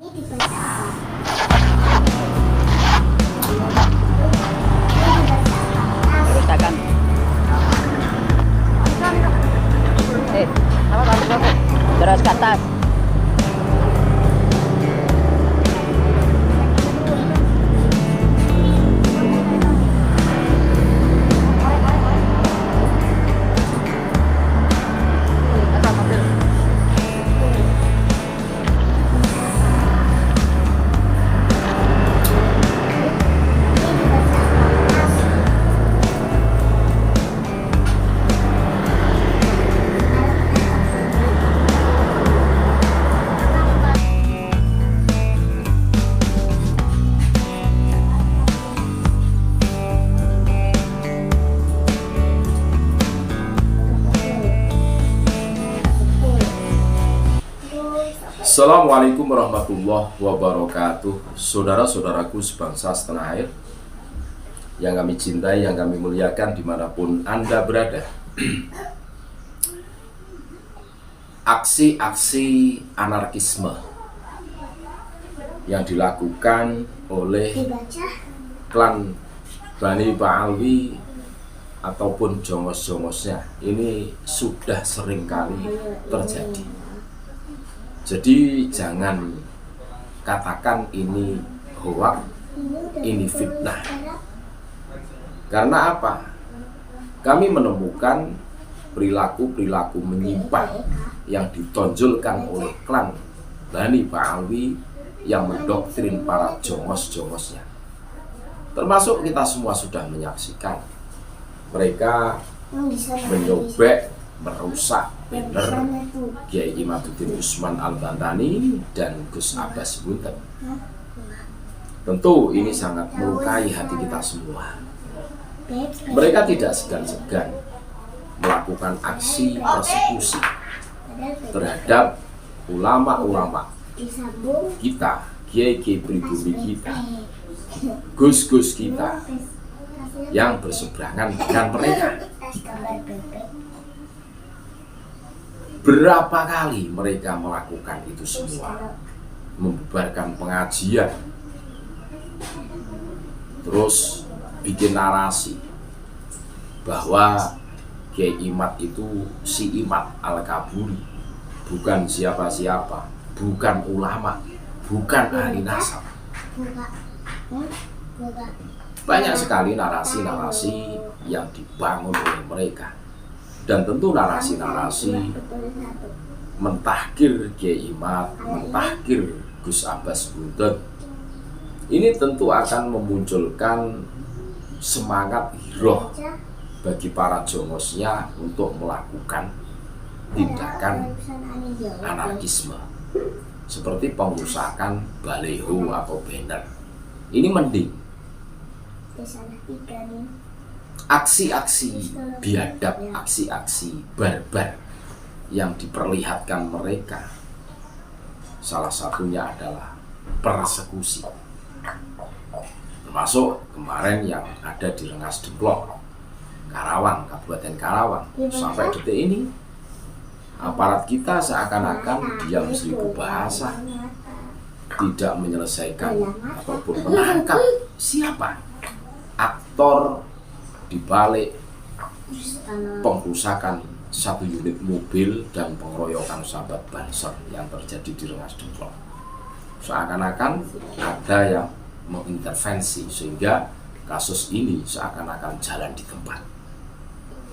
Ini dibaca apa? Kerusakan. Terus ke atas. Assalamualaikum warahmatullahi wabarakatuh. Saudara-saudaraku sebangsa setanah air yang kami cintai, yang kami muliakan dimanapun Anda berada. Aksi-aksi anarkisme yang dilakukan oleh klan Bani Ba'alwi ataupun jongos-jongosnya ini sudah seringkali terjadi. Jadi jangan katakan ini hoax, ini fitnah. Karena apa? Kami menemukan perilaku-perilaku menyimpang yang ditonjolkan oleh klan Bani Ba'alwi yang mendoktrin para jongos-jongosnya. Termasuk kita semua sudah menyaksikan mereka menyobek, merusak banner Kiai Imaduddin Usman Al-Bantani dan Gus Abbas Buntet. Tentu ini sangat melukai hati kita semua. Mereka tidak segan-segan melakukan aksi persekusi terhadap ulama-ulama kita, kiai-kiai pribumi kita, gus-gus kita yang berseberangan dengan mereka. Berapa kali mereka melakukan itu semua, membubarkan pengajian, terus bikin narasi bahwa Kiai Imad itu si Imad Al-Kaburi, bukan siapa-siapa, bukan ulama, bukan ahli nasab. Banyak sekali narasi-narasi yang dibangun oleh mereka. Dan tentu narasi-narasi mentahkir Kiai Imad, mentahkir Gus Abbas Buntet, ini tentu akan memunculkan semangat hiroh bagi para jongosnya untuk melakukan tindakan anarkisme seperti pengerusakan baliho atau banner. Ini mending aksi-aksi biadab, aksi-aksi barbar yang diperlihatkan mereka, salah satunya adalah persekusi, termasuk kemarin yang ada di Rengas Dengklok, Karawang, Kabupaten Karawang. Sampai detik ini aparat kita seakan-akan diam seribu bahasa, tidak menyelesaikan ataupun menangkap siapa aktor di balik pengrusakan satu unit mobil dan pengeroyokan sahabat Banser yang terjadi di Rengas Dengklok. Seakan-akan ada yang mengintervensi sehingga kasus ini seakan-akan jalan di tempat.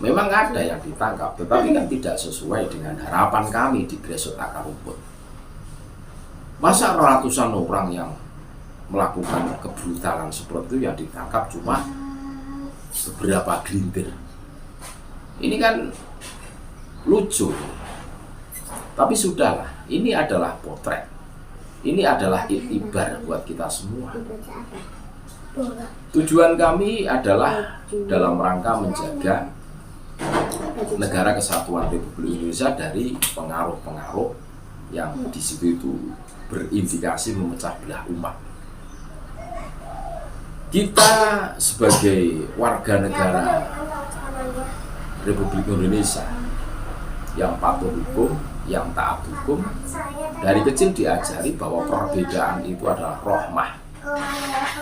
Memang ada yang ditangkap, tetapi kan tidak sesuai dengan harapan kami di Gresut Akar Rumput. Masa ratusan orang yang melakukan kebrutalan seperti itu yang ditangkap cuma beberapa gelintir. Ini kan lucu, tapi sudahlah. Ini adalah potret, ini adalah iktibar buat kita semua. Tujuan kami adalah dalam rangka menjaga negara kesatuan Republik Indonesia dari pengaruh-pengaruh yang di situ itu berindikasi memecah belah umat. Kita sebagai warga negara Republik Indonesia yang patuh hukum, yang taat hukum, dari kecil diajari bahwa perbedaan itu adalah rahmah.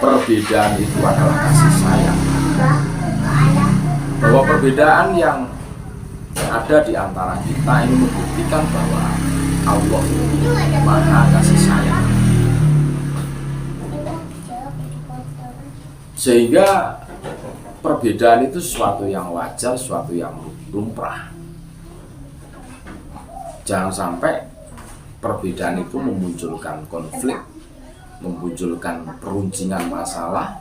Perbedaan itu adalah kasih sayang. Bahwa perbedaan yang ada di antara kita ini membuktikan bahwa Allah itu Maha kasih sayang. Sehingga perbedaan itu sesuatu yang wajar, sesuatu yang lumrah. Jangan sampai perbedaan itu memunculkan konflik, memunculkan peruncingan masalah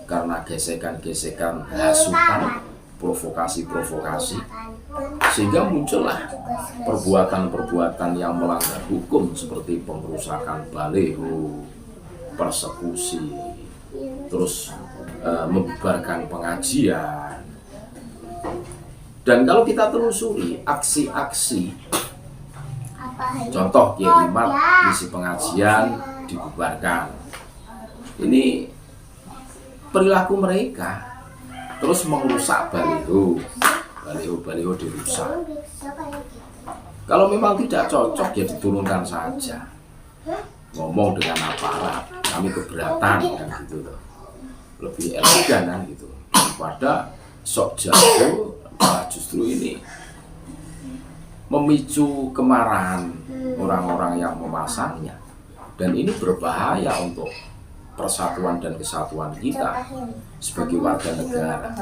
karena gesekan-gesekan hasutan, provokasi-provokasi, sehingga muncullah perbuatan-perbuatan yang melanggar hukum seperti pengrusakan baliho, persekusi, terus membubarkan pengajian. Dan kalau kita telusuri aksi-aksi, contoh Kiai Imam misi pengajian dibubarkan, ini perilaku mereka. Terus merusak baliho dirusak. Kalau memang tidak cocok ya diturunkan saja, ngomong dengan aparat, kami keberatan kan gitu loh, lebih elegan kan gitu, daripada sok jago malah justru ini memicu kemarahan orang-orang yang memasangnya, dan ini berbahaya untuk persatuan dan kesatuan kita sebagai warga negara.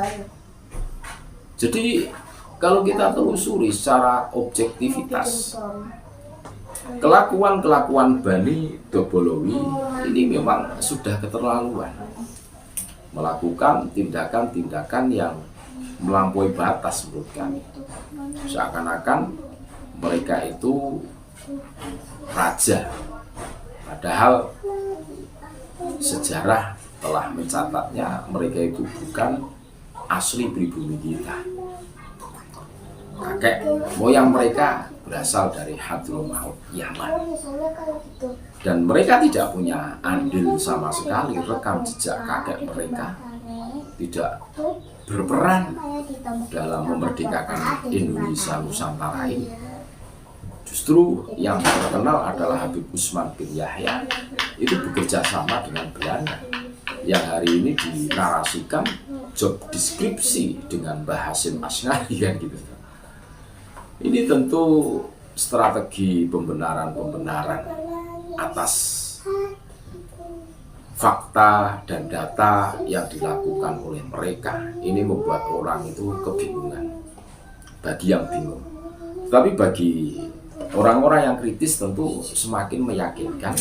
Jadi kalau kita telusuri secara objektivitas, kelakuan Bani Dobolowi ini memang sudah keterlaluan, melakukan tindakan-tindakan yang melampaui batas menurut kami. Seakan-akan mereka itu raja, padahal sejarah telah mencatatnya mereka itu bukan asli pribumi kita. Kakek moyang mereka berasal dari Hadramaut, Yaman, dan mereka tidak punya andil sama sekali. Rekam jejak kakek mereka tidak berperan dalam memerdekakan Indonesia Nusantara ini. Justru yang terkenal adalah Habib Usman bin Yahya, itu bekerja sama dengan Belanda, yang hari ini dinarasikan job deskripsi dengan Mbah Hasyim Asy'ari kan gitu. Ini tentu strategi pembenaran atas fakta dan data yang dilakukan oleh mereka. Ini membuat orang itu kebingungan, bagi yang bingung. Tapi bagi orang-orang yang kritis tentu semakin meyakinkan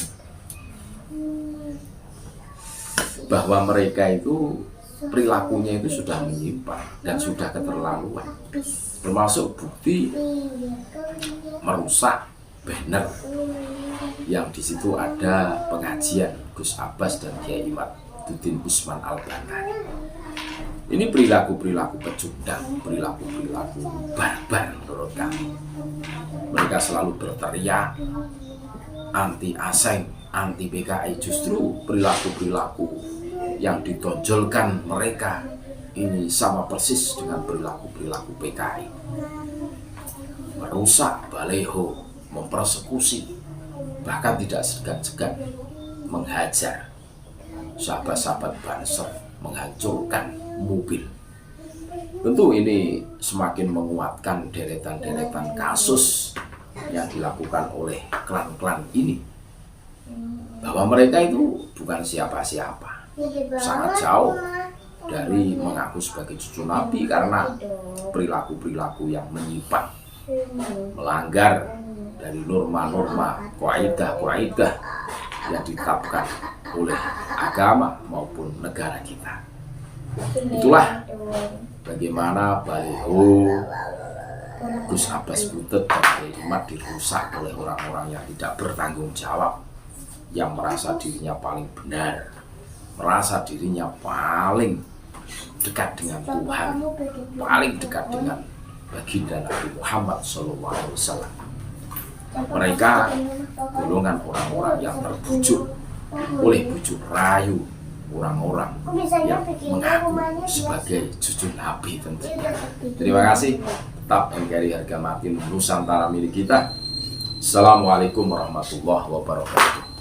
bahwa mereka itu perilakunya itu sudah menyimpang dan sudah keterlaluan, termasuk bukti merusak banner yang di situ ada pengajian Gus Abbas dan Kiai Imaduddin Usman Al-Bantani. Ini perilaku-perilaku pecundang, perilaku-perilaku barbar menurut kami. Mereka selalu berteriak anti Aseng, anti PKI. Justru perilaku-perilaku yang ditonjolkan mereka ini sama persis dengan perilaku-perilaku PKI. Merusak baliho, mempersekusi, bahkan tidak segan-segan menghajar sahabat-sahabat Banser, menghancurkan mobil. Tentu ini semakin menguatkan deretan-deretan kasus yang dilakukan oleh klan-klan ini, bahwa mereka itu bukan siapa-siapa, sangat jauh dari mengaku sebagai cucu Nabi karena perilaku-perilaku yang menyimpang, melanggar dari norma-norma kaidah-kaidah yang ditetapkan oleh agama maupun negara kita. Itulah bagaimana baliho Gus Abbas Butet dan Kalimat dirusak oleh orang-orang yang tidak bertanggung jawab, yang merasa dirinya paling benar, merasa dirinya paling dekat dengan Tuhan, paling dekat dengan baginda Nabi Muhammad SAW. Mereka golongan orang-orang yang terbujuk oleh bujuk rayu orang-orang yang mengaku sebagai cucu Nabi tentunya. Terima kasih. Tetap NKRI harga mati Nusantara milik kita. Assalamualaikum warahmatullahi wabarakatuh.